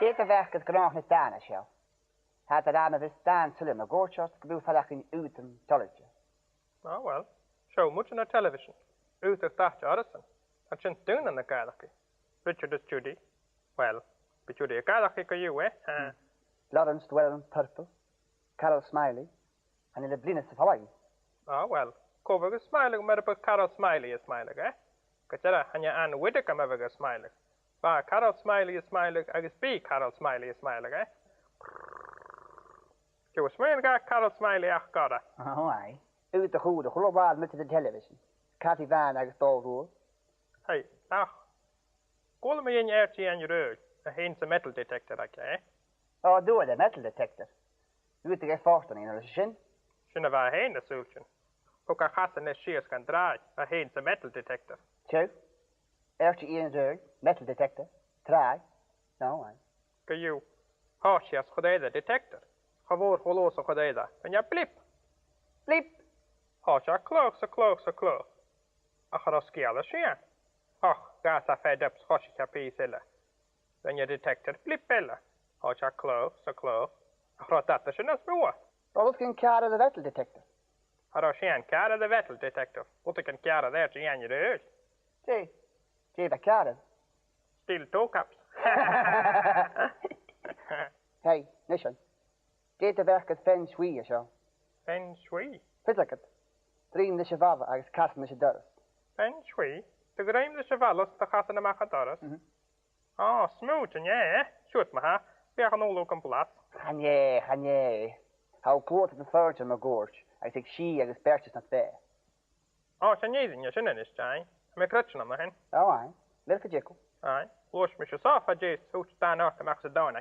Dit werk het graag niet aan is jou. Had er aan het staan zullen maar goortjes gebeurt vandaag in uit een tolletje. Oh, well. Show much on the television. Ut of that Jodison. And chin doon in the Galaki. Richard is Judy. Well, but Judy a Galaki for you, eh? Lawrence Dwellin Purple, Carol Smiley, and in the blindness of Hawaii. Oh, well. Cover is smiling, maar op Carol Smiley is smiling, eh? Kachara, and your Ann Whittaker ever smiling. But Carol Smiley is smiling, I guess be Carol Smiley is smiling, eh? Je was meer dan Carol Smiley ach gada. Oh, aye. Uit de goede, globaal met de television. Cathy Van uit de roer. Hey, ach. Kool me in je RT aan je rug. Een heense metal detector, eh? Oh, doe de metal detector. Uit de gevochten in de zin. Sinne waar heen de sultje. Ook een gassen en shears kan draaien. Een heense metal detector. Zo. Eertje in de metal detector. Traai. Nou, aye. Kun je haasjes gedijde detector. Gewoon gelozen gedijde. En je blip. Bliep. Haasje kloog. Ach, dat skelen zien. Ach, gas af fed up schosje kapizille. Dan je detector blippelle. Haasje kloog. Ach, dat is een asboe. Dat is geen kaart de metal detector. Har du en kara de vettel detective? Wat ik een kara där till igen det hörs. Zie. Zie de kaart. Still toe caps. Hey, listen. Dit de werk het feng shui of zo. Feng shui. Vind ik het. Dream de chevallen als kast met je deur. Feng shui. De grijmde chevalles de gassen de machatores. Ah, smooth en ja, shoot me ha. We gaan nog een plaats. Ganje. Hou kloot de furtje maar goortje. Als ik zie als pertjes naar twee. Ah, zijn je in je zinnen is jij? Met krutsen om hen. Oh, aye. Welke jikkel? Ai, los me je zelf aan jees. Hoe staan ook te maken ze doen,